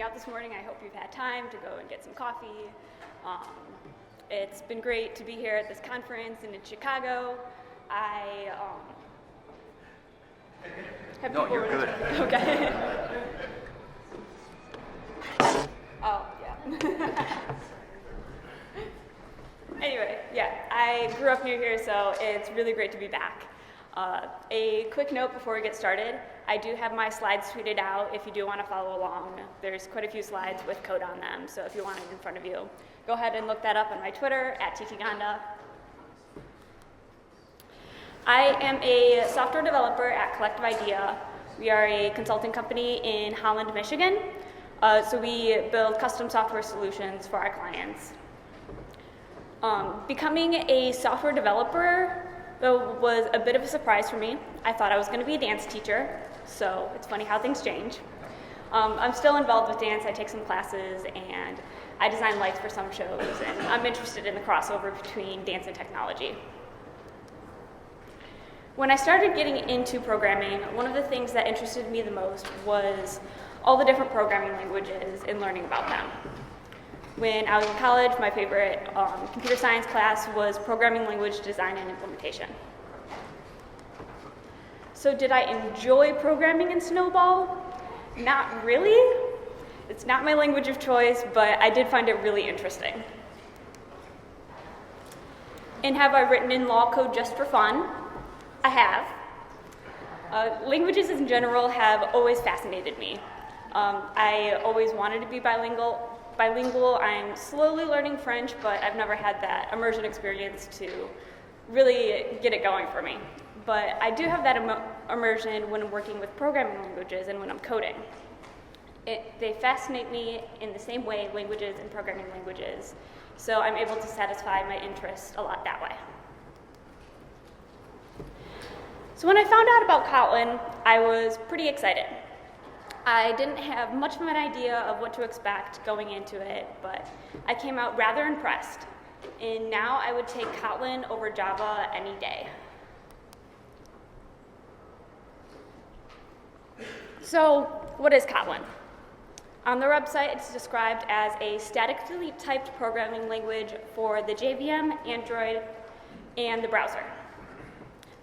out this morning. I hope you've had time to go and get some coffee. It's been great to be here at this conference and in Chicago. I have No, you're good. Okay. Oh, yeah. Anyway, yeah, I grew up near here, so it's really great to be back. A quick note before we get started, I do have my slides tweeted out if you do want to follow along. There's quite a few slides with code on them, so if you want it in front of you, go ahead and look that up on my Twitter, @TTGonda. I am a software developer at Collective Idea. We are a consulting company in Holland, Michigan, so we build custom software solutions for our clients. Becoming a software developer was a bit of a surprise for me. I thought I was going to be a dance teacher, so it's funny how things change. I'm still involved with dance. I take some classes, and I design lights for some shows, and I'm interested in the crossover between dance and technology. When I started getting into programming, one of the things that interested me the most was all the different programming languages and learning about them. When I was in college, my favorite computer science class was programming language design and implementation. So did I enjoy programming in Snowball? Not really. It's not my language of choice, but I did find it really interesting. And have I written in law code just for fun? I have. Languages in general have always fascinated me. I always wanted to be bilingual. I'm slowly learning French, but I've never had that immersion experience to really get it going for me. But I do have that immersion when I'm working with programming languages and when I'm coding. They fascinate me in the same way, languages and programming languages, so I'm able to satisfy my interest a lot that way. So when I found out about Kotlin, I was pretty excited. I didn't have much of an idea of what to expect going into it, but I came out rather impressed. And now I would take Kotlin over Java any day. So what is Kotlin? On their website, it's described as a statically typed programming language for the JVM, Android, and the browser.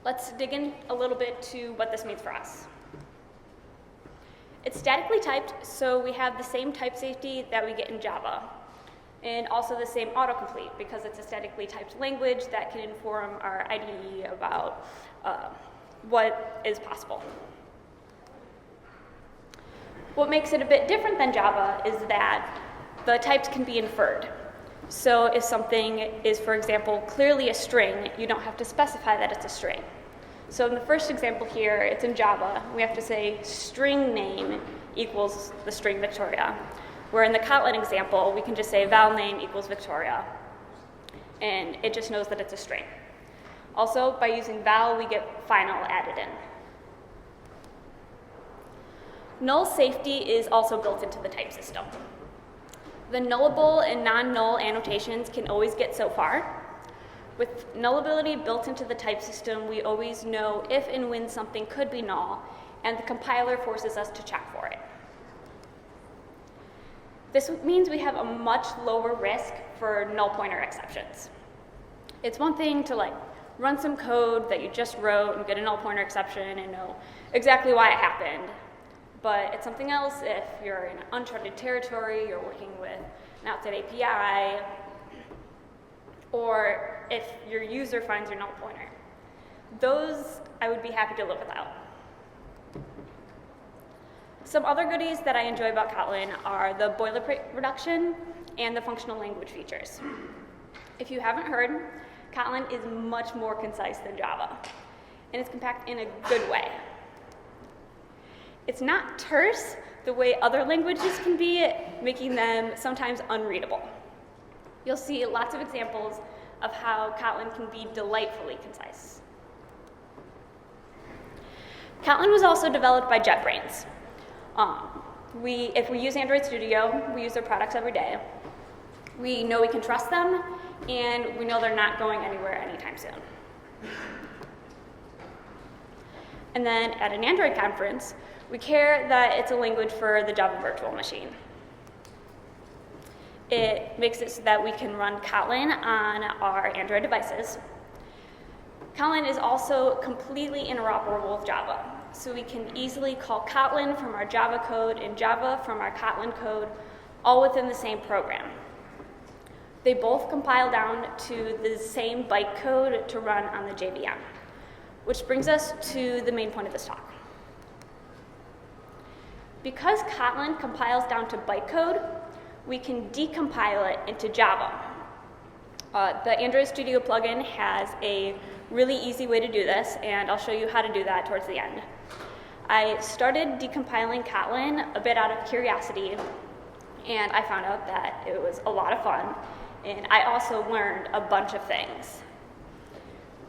Let's dig in a little bit to what this means for us. It's statically typed, so we have the same type safety that we get in Java, and also the same autocomplete, because it's a statically typed language that can inform our IDE about what is possible. What makes it a bit different than Java is that the types can be inferred. So if something is, for example, clearly a string, you don't have to specify that it's a string. So in the first example here, it's in Java. We have to say string name equals the string Victoria. Where in the Kotlin example, we can just say val name equals Victoria. And it just knows that it's a string. Also, by using val, we get final added in. Null safety is also built into the type system. The nullable and non-null annotations can always get so far. With nullability built into the type system, we always know if and when something could be null, and the compiler forces us to check for it. This means we have a much lower risk for null pointer exceptions. It's one thing to run some code that you just wrote and get a null pointer exception and know exactly why it happened. But it's something else if you're in uncharted territory, you're working with an outside API, or if your user finds your null pointer. Those I would be happy to live without. Some other goodies that I enjoy about Kotlin are the boilerplate reduction and the functional language features. If you haven't heard, Kotlin is much more concise than Java, and it's compact in a good way. It's not terse the way other languages can be, making them sometimes unreadable. You'll see lots of examples of how Kotlin can be delightfully concise. Kotlin was also developed by JetBrains. If we use Android Studio, we use their products every day. We know we can trust them, and we know they're not going anywhere anytime soon. And then at an Android conference, we care that it's a language for the Java virtual machine. It makes it so that we can run Kotlin on our Android devices. Kotlin is also completely interoperable with Java. So we can easily call Kotlin from our Java code and Java from our Kotlin code, all within the same program. They both compile down to the same bytecode to run on the JVM, which brings us to the main point of this talk. Because Kotlin compiles down to bytecode, we can decompile it into Java. The Android Studio plugin has a really easy way to do this, and I'll show you how to do that towards the end. I started decompiling Kotlin a bit out of curiosity, and I found out that it was a lot of fun, and I also learned a bunch of things.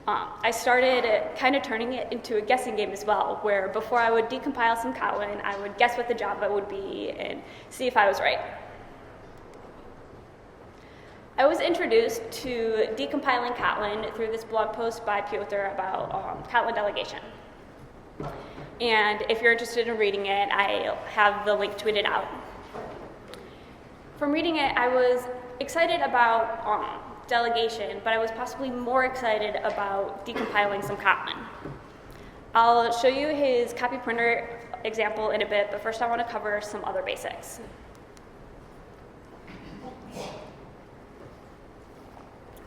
I started kind of turning it into a guessing game as well, where before I would decompile some Kotlin, I would guess what the Java would be and see if I was right. I was introduced to decompiling Kotlin through this blog post by Piotr about Kotlin delegation. And if you're interested in reading it, I have the link tweeted out. From reading it, I was excited about delegation, but I was possibly more excited about decompiling some Kotlin. I'll show you his copy printer example in a bit, but first I want to cover some other basics.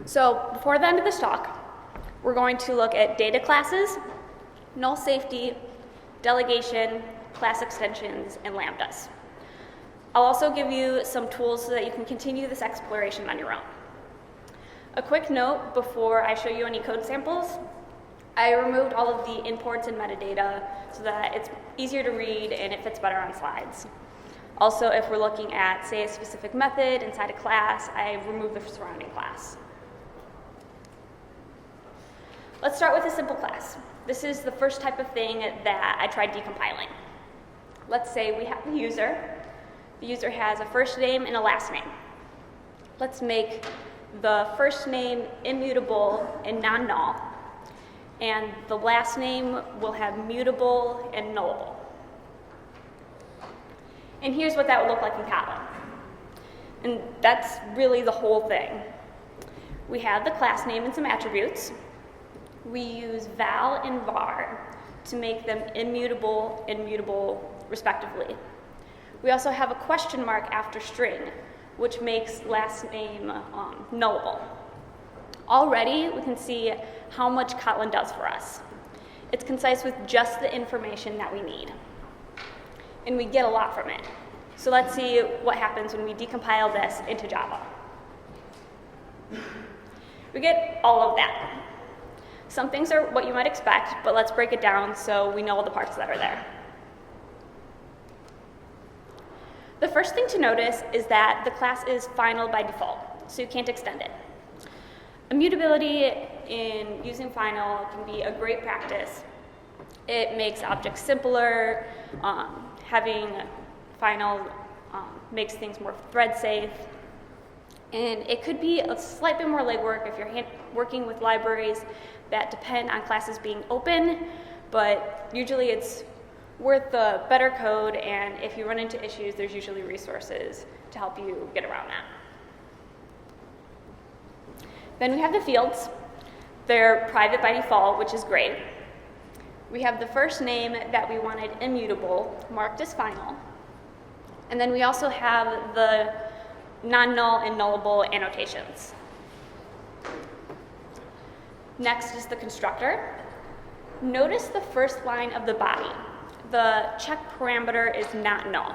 So before the end of this talk, we're going to look at data classes, null safety, delegation, class extensions, and lambdas. I'll also give you some tools so that you can continue this exploration on your own. A quick note before I show you any code samples, I removed all of the imports and metadata so that it's easier to read and it fits better on slides. Also, if we're looking at, say, a specific method inside a class, I removed the surrounding class. Let's start with a simple class. This is the first type of thing that I tried decompiling. Let's say we have a user. The user has a first name and a last name. Let's make the first name immutable and non-null, and the last name will have mutable and nullable. And here's what that would look like in Kotlin. And that's really the whole thing. We have the class name and some attributes. We use val and var to make them immutable and mutable, respectively. We also have a question mark after string, which makes last name nullable. Already, we can see how much Kotlin does for us. It's concise with just the information that we need. And we get a lot from it. So let's see what happens when we decompile this into Java. We get all of that. Some things are what you might expect, but let's break it down so we know all the parts that are there. The first thing to notice is that the class is final by default, so you can't extend it. Immutability in using final can be a great practice. It makes objects simpler. Having final makes things more thread safe. And it could be a slight bit more legwork if you're working with libraries that depend on classes being open, but usually it's worth the better code, and if you run into issues, there's usually resources to help you get around that. Then we have the fields. They're private by default, which is great. We have the first name that we wanted immutable, marked as final. And then we also have the non-null and nullable annotations. Next is the constructor. Notice the first line of the body. The check parameter is not null.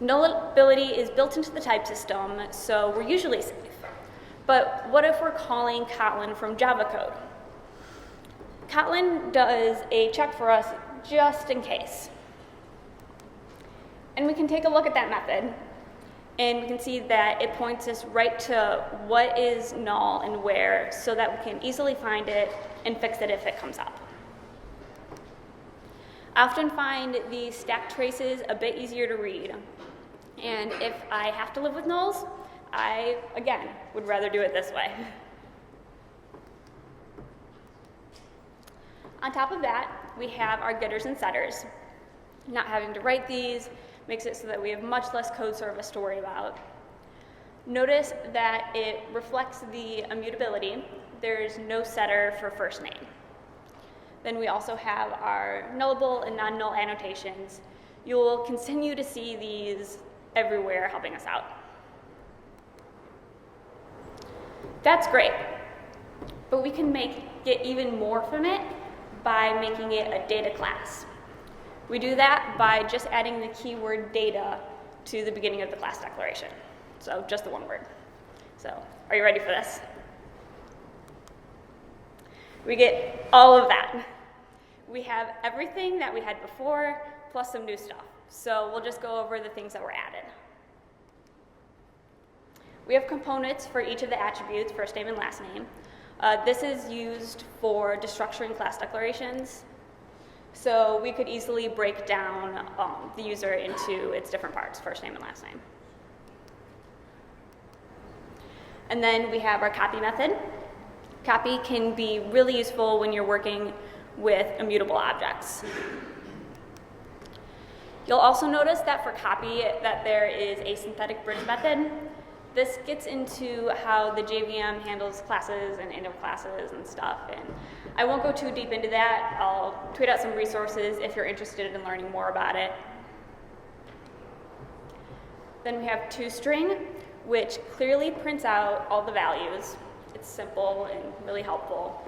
Nullability is built into the type system, so we're usually safe. But what if we're calling Kotlin from Java code? Kotlin does a check for us just in case. And we can take a look at that method, and we can see that it points us right to what is null and where, so that we can easily find it and fix it if it comes up. I often find the stack traces a bit easier to read, and if I have to live with nulls, I, again, would rather do it this way. On top of that, we have our getters and setters. Not having to write these makes it so that we have much less code service to worry about. Notice that it reflects the immutability. There's no setter for first name. Then we also have our nullable and non-null annotations. You'll continue to see these everywhere helping us out. That's great, but we can get even more from it by making it a data class. We do that by just adding the keyword data to the beginning of the class declaration. So just the one word. So are you ready for this? We get all of that. We have everything that we had before, plus some new stuff. So we'll just go over the things that were added. We have components for each of the attributes, first name and last name. This is used for destructuring class declarations. So we could easily break down the user into its different parts, first name and last name. And then we have our copy method. Copy can be really useful when you're working with immutable objects. You'll also notice that for copy that there is a synthetic bridge method. This gets into how the JVM handles classes and end of classes and stuff, and I won't go too deep into that. I'll tweet out some resources if you're interested in learning more about it. Then we have toString, which clearly prints out all the values. It's simple and really helpful.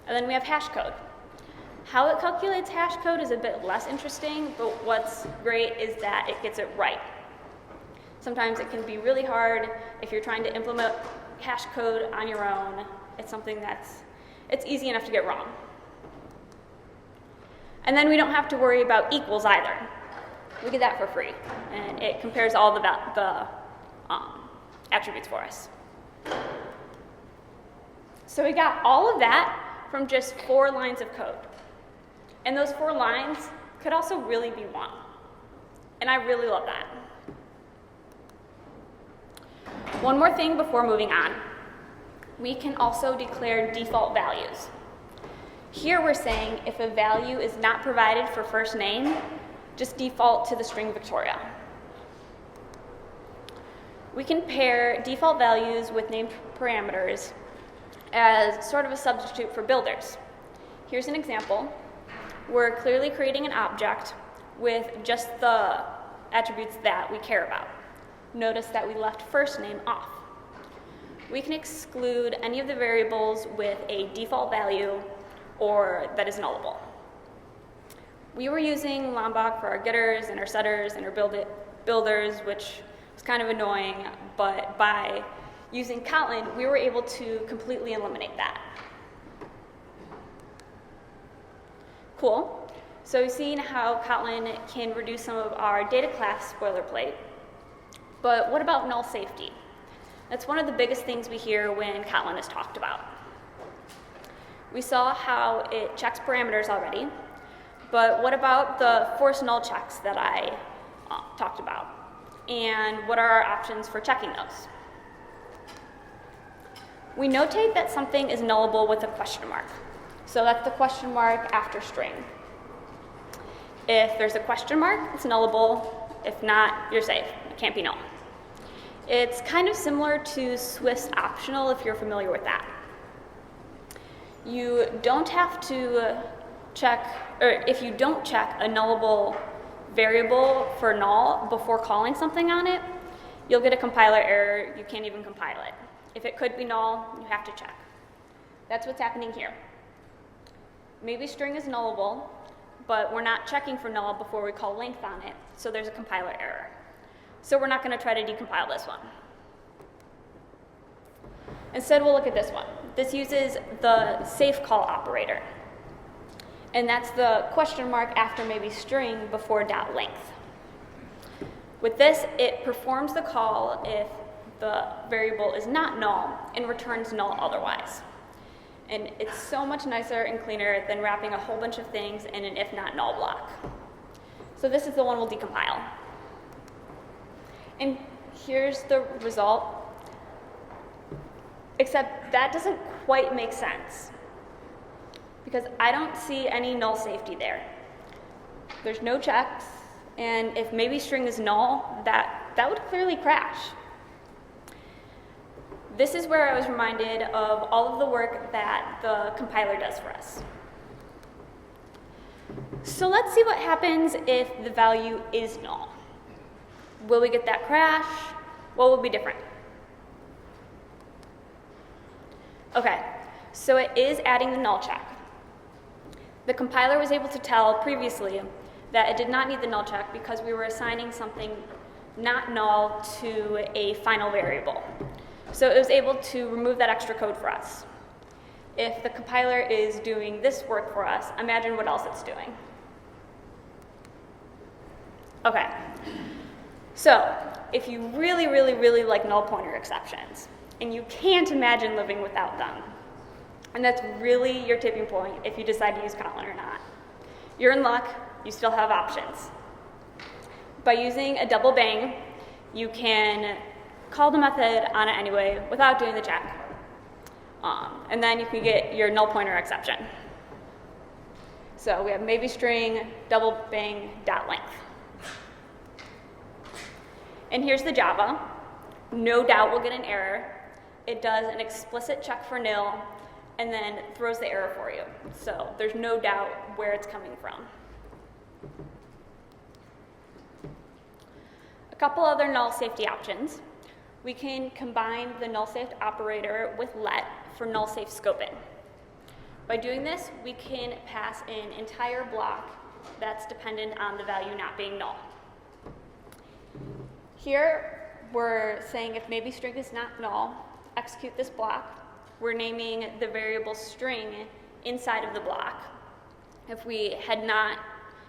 And then we have hash code. How it calculates hash code is a bit less interesting, but what's great is that it gets it right. Sometimes it can be really hard if you're trying to implement hash code on your own. It's something it's easy enough to get wrong. And then we don't have to worry about equals either. We get that for free, and it compares all the attributes for us. So we got all of that from just 4 lines of code. And those 4 lines could also really be 1. And I really love that. One more thing before moving on. We can also declare default values. Here we're saying if a value is not provided for first name, just default to the string Victoria. We can pair default values with named parameters as sort of a substitute for builders. Here's an example. We're clearly creating an object with just the attributes that we care about. Notice that we left first name off. We can exclude any of the variables with a default value or that is nullable. We were using Lombok for our getters and our setters and our builders, which was kind of annoying, but by using Kotlin, we were able to completely eliminate that. Cool. So we've seen how Kotlin can reduce some of our data class boilerplate, but what about null safety? That's one of the biggest things we hear when Kotlin is talked about. We saw how it checks parameters already, but what about the force null checks that I talked about? And what are our options for checking those? We notate that something is nullable with a question mark. So that's the question mark after string. If there's a question mark, it's nullable. If not, you're safe. It can't be null. It's kind of similar to Swift's optional if you're familiar with that. You don't have to check, or if you don't check a nullable variable for null before calling something on it, you'll get a compiler error. You can't even compile it. If it could be null, you have to check. That's what's happening here. Maybe string is nullable, but we're not checking for null before we call length on it, so there's a compiler error. So we're not going to try to decompile this one. Instead, we'll look at this one. This uses the safe call operator. And that's the question mark after maybe string before .length. With this, it performs the call if the variable is not null and returns null otherwise. And it's so much nicer and cleaner than wrapping a whole bunch of things in an if not null block. So this is the one we'll decompile. And here's the result, except that doesn't quite make sense because I don't see any null safety there. There's no checks, and if maybe string is null, that that would clearly crash. This is where I was reminded of all of the work that the compiler does for us. So let's see what happens if the value is null. Will we get that crash? What will be different? Okay, so it is adding the null check. The compiler was able to tell previously that it did not need the null check because we were assigning something not null to a final variable. So it was able to remove that extra code for us. If the compiler is doing this work for us, imagine what else it's doing. Okay, so if you really, really, really like null pointer exceptions, and you can't imagine living without them, and that's really your tipping point if you decide to use Kotlin or not, you're in luck, you still have options. By using a double bang, you can call the method on it anyway without doing the check. And then you can get your null pointer exception. So we have maybe string double bang dot length. And here's the Java. No doubt we'll get an error. It does an explicit check for nil and then throws the error for you. So there's no doubt where it's coming from. A couple other null safety options. We can combine the null safe operator with let for null safe scoping. By doing this, we can pass an entire block that's dependent on the value not being null. Here, we're saying if maybe string is not null, execute this block. We're naming the variable string inside of the block. If we had not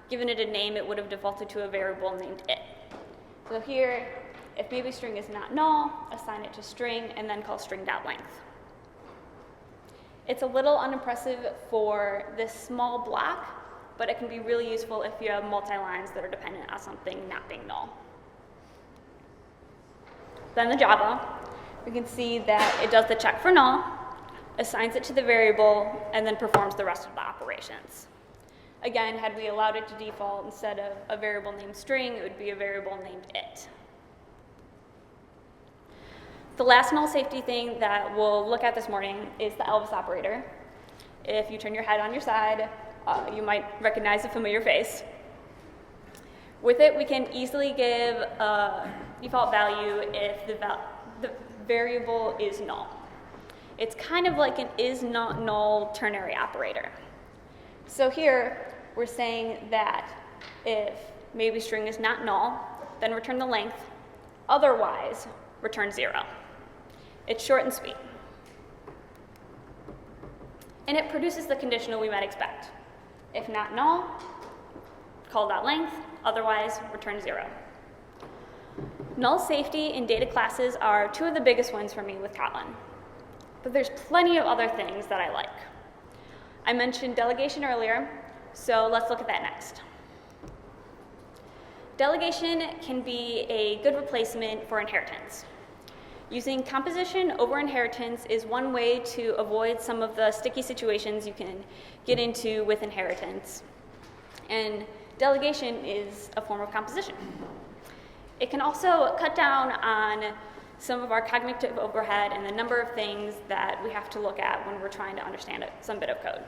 given it a name, it would have defaulted to a variable named it. So here, if maybe string is not null, assign it to string, and then call string.length. It's a little unimpressive for this small block, but it can be really useful if you have multi-lines that are dependent on something not being null. Then the Java, we can see that it does the check for null, assigns it to the variable, and then performs the rest of the operations. Again, had we allowed it to default instead of a variable named string, it would be a variable named it. The last null safety thing that we'll look at this morning is the Elvis operator. If you turn your head on your side, you might recognize a familiar face. With it, we can easily give a default value if the variable is null. It's kind of like an is not null ternary operator. So here, we're saying that if maybe string is not null, then return the length, otherwise return 0. It's short and sweet. And it produces the conditional we might expect. If not null, call .length, otherwise return 0. Null safety and data classes are two of the biggest ones for me with Kotlin. But there's plenty of other things that I like. I mentioned delegation earlier, so let's look at that next. Delegation can be a good replacement for inheritance. Using composition over inheritance is one way to avoid some of the sticky situations you can get into with inheritance. And delegation is a form of composition. It can also cut down on some of our cognitive overhead and the number of things that we have to look at when we're trying to understand some bit of code.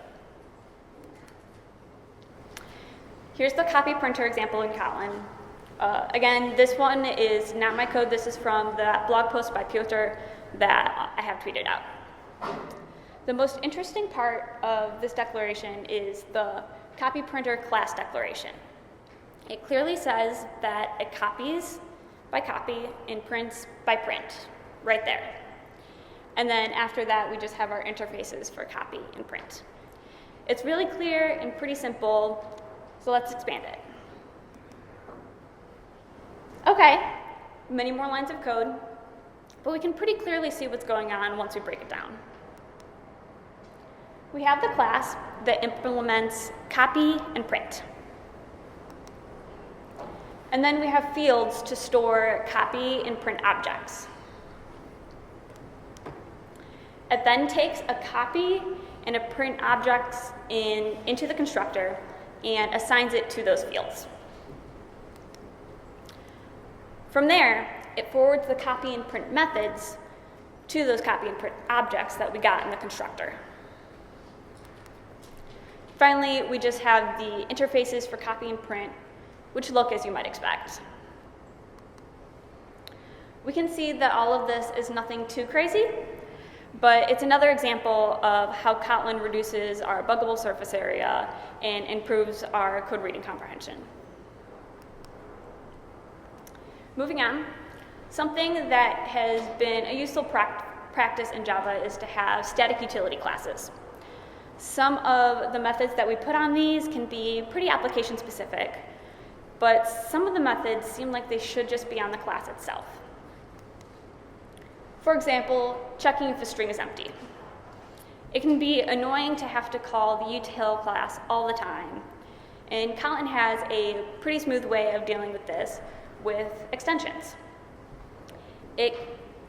Here's the copy printer example in Kotlin. Again, this one is not my code. This is from the blog post by Piotr that I have tweeted out. The most interesting part of this declaration is the copy printer class declaration. It clearly says that it copies by copy and prints by print, right there. And then after that, we just have our interfaces for copy and print. It's really clear and pretty simple, so let's expand it. Okay, many more lines of code, but we can pretty clearly see what's going on once we break it down. We have the class that implements copy and print. And then we have fields to store copy and print objects. It then takes a copy and a print objects into the constructor and assigns it to those fields. From there, it forwards the copy and print methods to those copy and print objects that we got in the constructor. Finally, we just have the interfaces for copy and print, which look as you might expect. We can see that all of this is nothing too crazy, but it's another example of how Kotlin reduces our buggable surface area and improves our code reading comprehension. Moving on, something that has been a useful practice in Java is to have static utility classes. Some of the methods that we put on these can be pretty application specific, but some of the methods seem like they should just be on the class itself. For example, checking if a string is empty. It can be annoying to have to call the util class all the time, and Kotlin has a pretty smooth way of dealing with this with extensions.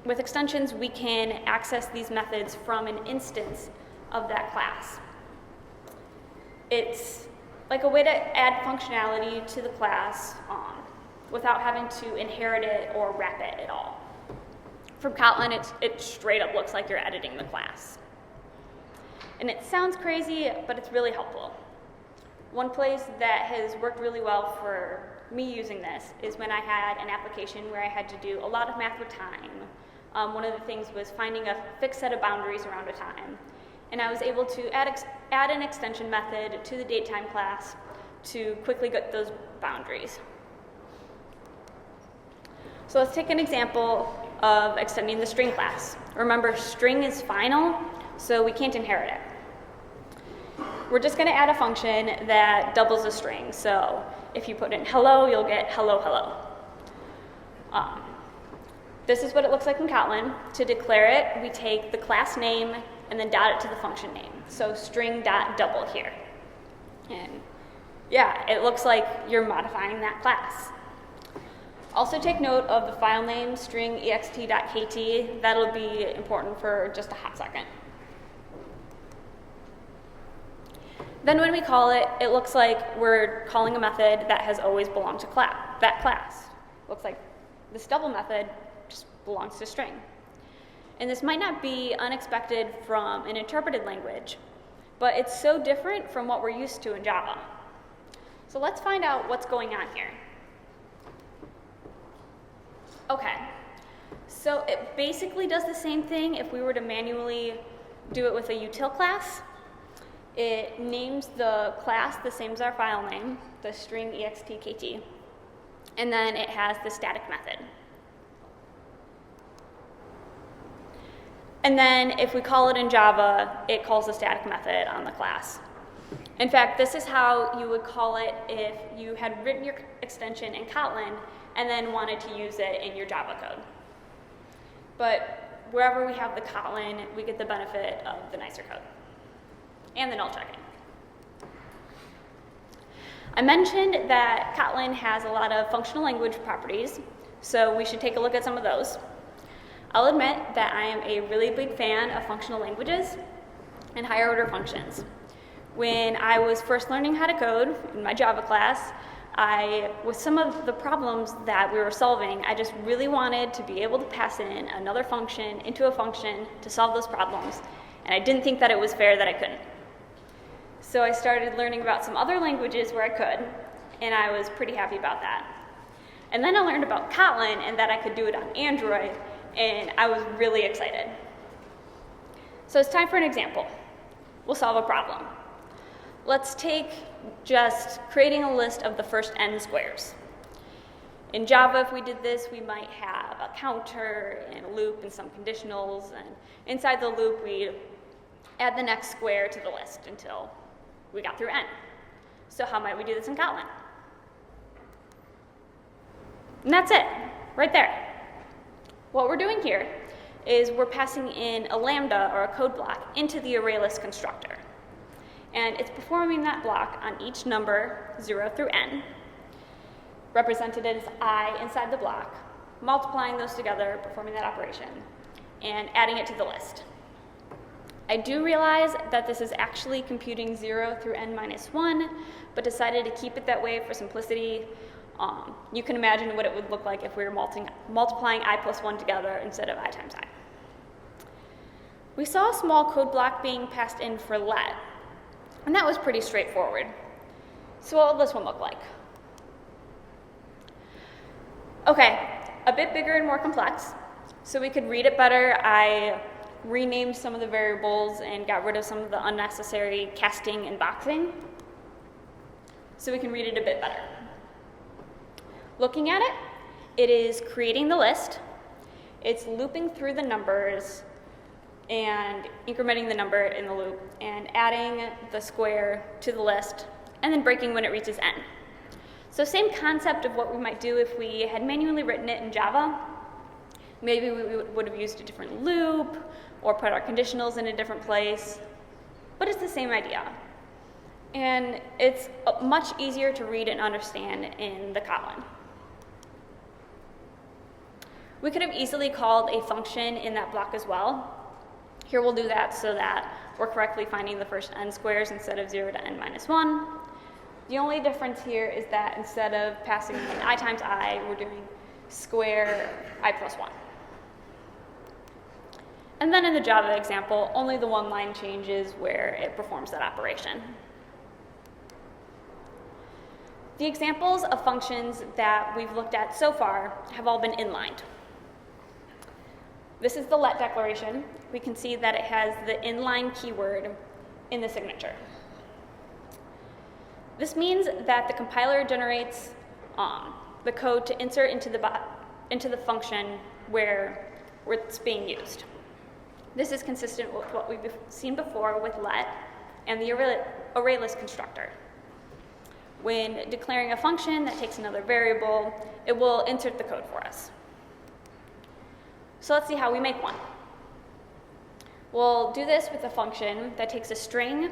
With extensions, we can access these methods from an instance of that class. It's like a way to add functionality to the class without having to inherit it or wrap it at all. From Kotlin, it straight up looks like you're editing the class. And it sounds crazy, but it's really helpful. One place that has worked really well for me using this is when I had an application where I had to do a lot of math with time. One of the things was finding a fixed set of boundaries around a time. And I was able to add an extension method to the datetime class to quickly get those boundaries. So let's take an example of extending the string class. Remember, string is final, so we can't inherit it. We're just going to add a function that doubles a string. So if you put in hello, you'll get hello, hello. This is what it looks like in Kotlin. To declare it, we take the class name and then dot it to the function name. So string.double here. And yeah, it looks like you're modifying that class. Also take note of the file name string.ext.kt. That'll be important for just a hot second. Then when we call it, it looks like we're calling a method that has always belonged to that class. Looks like this double method just belongs to string. And this might not be unexpected from an interpreted language, but it's so different from what we're used to in Java. So let's find out what's going on here. Okay, so it basically does the same thing if we were to manually do it with a util class. It names the class the same as our file name, the string ext.kt, and then it has the static method. And then if we call it in Java, it calls the static method on the class. In fact, this is how you would call it if you had written your extension in Kotlin and then wanted to use it in your Java code. But wherever we have the Kotlin, we get the benefit of the nicer code and the null checking. I mentioned that Kotlin has a lot of functional language properties, so we should take a look at some of those. I'll admit that I am a really big fan of functional languages and higher order functions. When I was first learning how to code in my Java class, with some of the problems that we were solving, I just really wanted to be able to pass in another function into a function to solve those problems, and I didn't think that it was fair that I couldn't. So I started learning about some other languages where I could, and I was pretty happy about that. And then I learned about Kotlin and that I could do it on Android, and I was really excited. So it's time for an example. We'll solve a problem. Let's take just creating a list of the first n squares. In Java, if we did this, we might have a counter and a loop and some conditionals, and inside the loop, we'd add the next square to the list until we got through n. So how might we do this in Kotlin? And that's it, right there. What we're doing here is we're passing in a lambda or a code block into the ArrayList constructor. And it's performing that block on each number 0 through n, represented as I inside the block, multiplying those together, performing that operation, and adding it to the list. I do realize that this is actually computing 0 through n minus 1, but decided to keep it that way for simplicity. You can imagine what it would look like if we were multiplying I plus 1 together instead of I times I. We saw a small code block being passed in for let, and that was pretty straightforward. So what will this one look like? Okay, a bit bigger and more complex. So we could read it better. I renamed some of the variables and got rid of some of the unnecessary casting and boxing, so we can read it a bit better. Looking at it, it is creating the list, it's looping through the numbers and incrementing the number in the loop, and adding the square to the list, and then breaking when it reaches n. So same concept of what we might do if we had manually written it in Java. Maybe we would have used a different loop, or put our conditionals in a different place, but it's the same idea. And it's much easier to read and understand in the Kotlin. We could have easily called a function in that block as well. Here we'll do that so that we're correctly finding the first n squares instead of 0 to n minus 1. The only difference here is that instead of passing in I times I, we're doing square I plus 1. And then in the Java example, only the one line changes where it performs that operation. The examples of functions that we've looked at so far have all been inlined. This is the let declaration. We can see that it has the inline keyword in the signature. This means that the compiler generates the code to insert into the function where it's being used. This is consistent with what we've seen before with let and the array list constructor. When declaring a function that takes another variable, it will insert the code for us. So let's see how we make one. We'll do this with a function that takes a string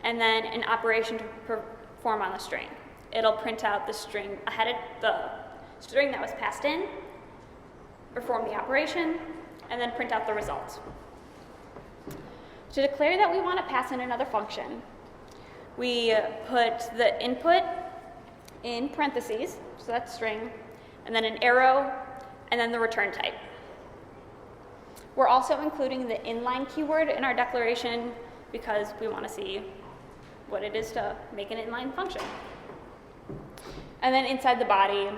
and then an operation to perform on the string. It'll print out the string ahead of the string that was passed in, perform the operation, and then print out the result. To declare that we want to pass in another function, we put the input in parentheses, so that's string, and then an arrow, and then the return type. We're also including the inline keyword in our declaration because we want to see what it is to make an inline function. And then inside the body,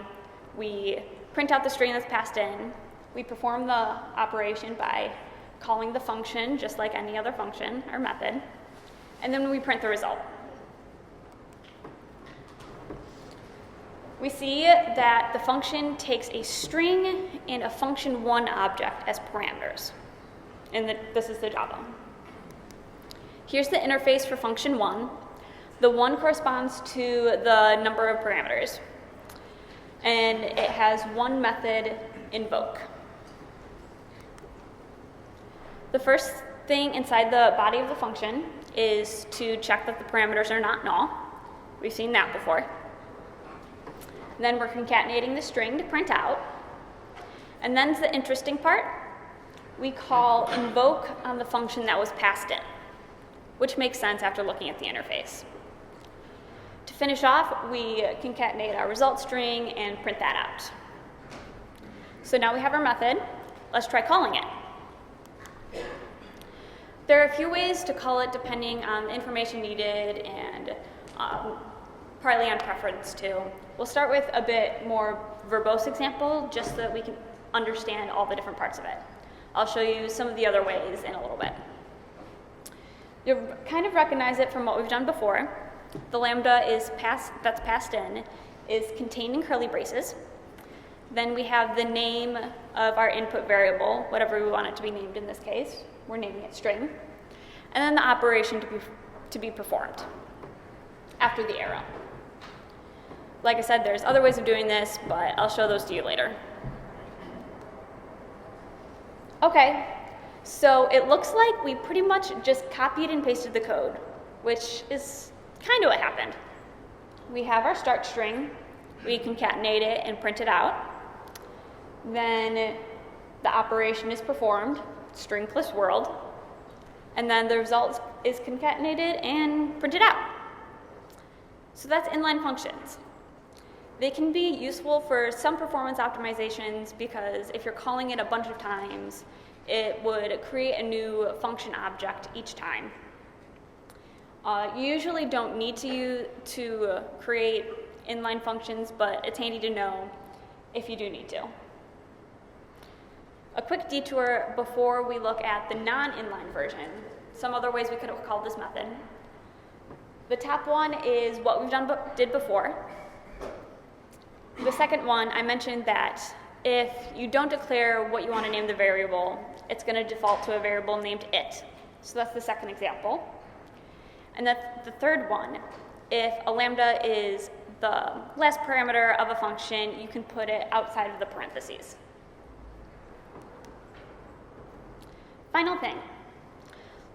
we print out the string that's passed in. We perform the operation by calling the function just like any other function or method, and then we print the result. We see that the function takes a string and a function1 object as parameters, and this is the Java. Here's the interface for function1. The 1 corresponds to the number of parameters, and it has one method, invoke. The first thing inside the body of the function is to check that the parameters are not null. We've seen that before. Then we're concatenating the string to print out. And then's the interesting part. We call invoke on the function that was passed in, which makes sense after looking at the interface. To finish off, we concatenate our result string and print that out. So now we have our method. Let's try calling it. There are a few ways to call it depending on the information needed and partly on preference too. We'll start with a bit more verbose example just so that we can understand all the different parts of it. I'll show you some of the other ways in a little bit. You'll kind of recognize it from what we've done before. The lambda that's passed in is contained in curly braces. Then we have the name of our input variable, whatever we want it to be named in this case. We're naming it string. And then the operation to be performed after the arrow. Like I said, there's other ways of doing this, but I'll show those to you later. Okay, so it looks like we pretty much just copied and pasted the code, which is kind of what happened. We have our start string, we concatenate it and print it out. Then the operation is performed, string plus world, and then the result is concatenated and printed out. So that's inline functions. They can be useful for some performance optimizations because if you're calling it a bunch of times, it would create a new function object each time. You usually don't need to create inline functions, but it's handy to know if you do need to. A quick detour before we look at the non-inline version. Some other ways we could have called this method. The top one is what we've did before. The second one, I mentioned that if you don't declare what you want to name the variable, it's going to default to a variable named it. So that's the second example. And the third one, if a lambda is the last parameter of a function, you can put it outside of the parentheses. Final thing,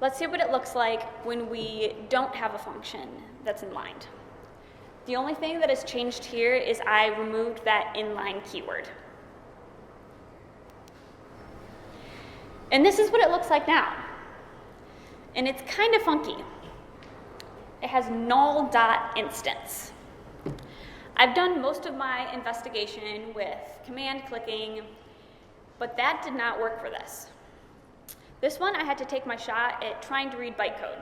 let's see what it looks like when we don't have a function that's inlined. The only thing that has changed here is I removed that inline keyword. And this is what it looks like now. And it's kind of funky. It has null.instance. I've done most of my investigation with command clicking, but that did not work for this. This one, I had to take my shot at trying to read bytecode.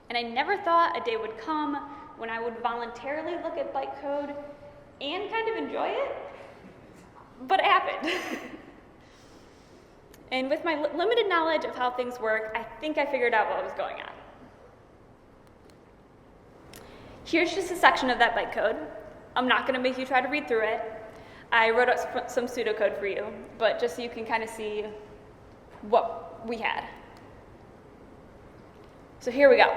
And I never thought a day would come when I would voluntarily look at bytecode and kind of enjoy it, but it happened. And with my limited knowledge of how things work, I think I figured out what was going on. Here's just a section of that bytecode. I'm not going to make you try to read through it. I wrote up some pseudocode for you, but just so you can kind of see what we had. So here we go.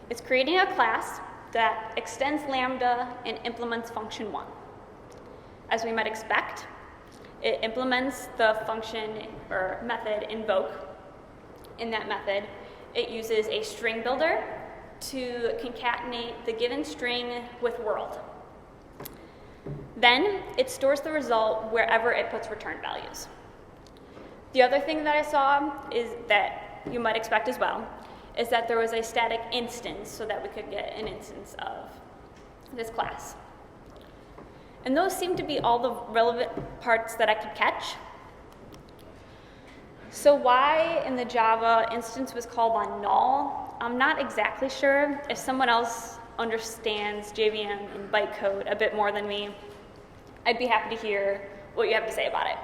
It's creating a class that extends lambda and implements function 1. As we might expect, it implements the function or method invoke. In that method, it uses a string builder to concatenate the given string with world. Then it stores the result wherever it puts return values. The other thing that I saw is that you might expect as well is that there was a static instance so that we could get an instance of this class. And those seem to be all the relevant parts that I could catch. So why in the Java instance was called on null, I'm not exactly sure. If someone else understands JVM and bytecode a bit more than me, I'd be happy to hear what you have to say about it.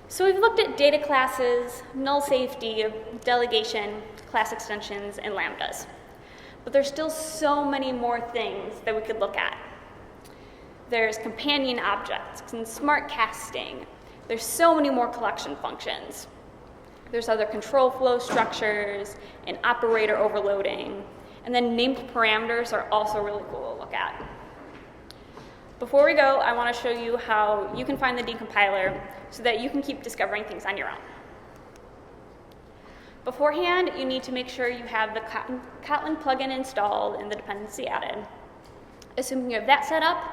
So we've looked at data classes, null safety, delegation, class extensions, and lambdas. But there's still so many more things that we could look at. There's companion objects and smart casting. There's so many more collection functions. There's other control flow structures and operator overloading. And then named parameters are also really cool to look at. Before we go, I want to show you how you can find the decompiler so that you can keep discovering things on your own. Beforehand, you need to make sure you have the Kotlin plugin installed and the dependency added. Assuming you have that set up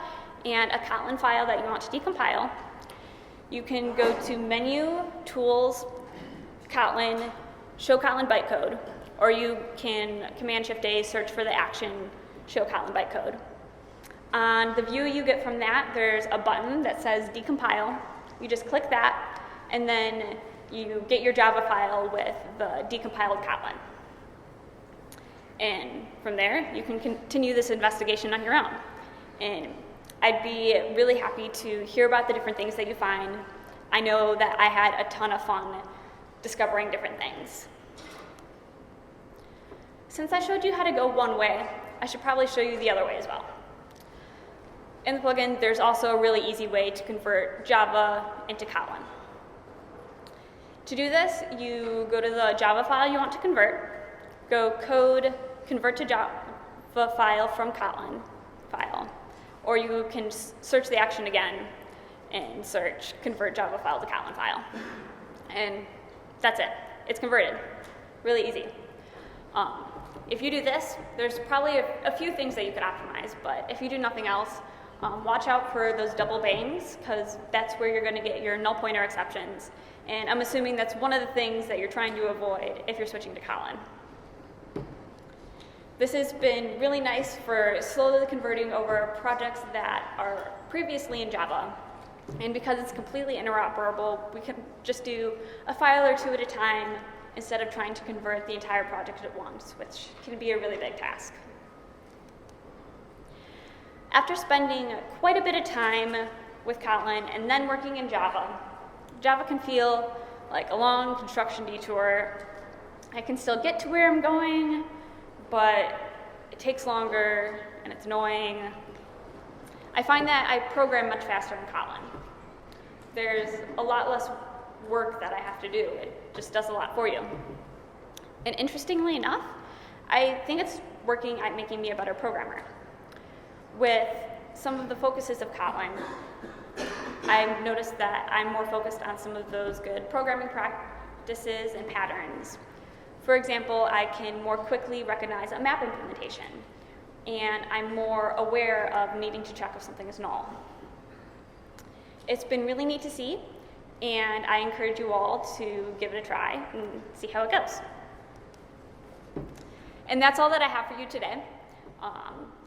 and a Kotlin file that you want to decompile, you can go to Menu, Tools, Kotlin, Show Kotlin Bytecode, or you can Command-Shift-A, search for the action, Show Kotlin Bytecode. On the view you get from that, there's a button that says Decompile. You just click that, and then you get your Java file with the decompiled Kotlin. And from there, you can continue this investigation on your own. And I'd be really happy to hear about the different things that you find. I know that I had a ton of fun discovering different things. Since I showed you how to go one way, I should probably show you the other way as well. In the plugin, there's also a really easy way to convert Java into Kotlin. To do this, you go to the Java file you want to convert, go code, convert to Java file from Kotlin file, or you can search the action again and search convert Java file to Kotlin file. And that's it. It's converted. Really easy. If you do this, there's probably a few things that you could optimize, but if you do nothing else, watch out for those double bangs, because that's where you're going to get your null pointer exceptions. And I'm assuming that's one of the things that you're trying to avoid if you're switching to Kotlin. This has been really nice for slowly converting over projects that are previously in Java. And because it's completely interoperable, we can just do a file or two at a time instead of trying to convert the entire project at once, which can be a really big task. After spending quite a bit of time with Kotlin and then working in Java, Java can feel like a long construction detour. I can still get to where I'm going, but it takes longer and it's annoying. I find that I program much faster in Kotlin. There's a lot less work that I have to do. It just does a lot for you. And interestingly enough, I think it's working at making me a better programmer. With some of the focuses of Kotlin, I've noticed that I'm more focused on some of those good programming practices and patterns. For example, I can more quickly recognize a map implementation, and I'm more aware of needing to check if something is null. It's been really neat to see, and I encourage you all to give it a try and see how it goes. And that's all that I have for you today.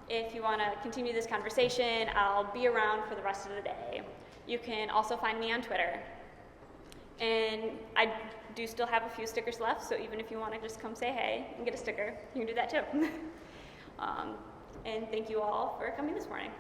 If you want to continue this conversation, I'll be around for the rest of the day. You can also find me on Twitter. And I do still have a few stickers left, so even if you want to just come say hey and get a sticker, you can do that too. And thank you all for coming this morning.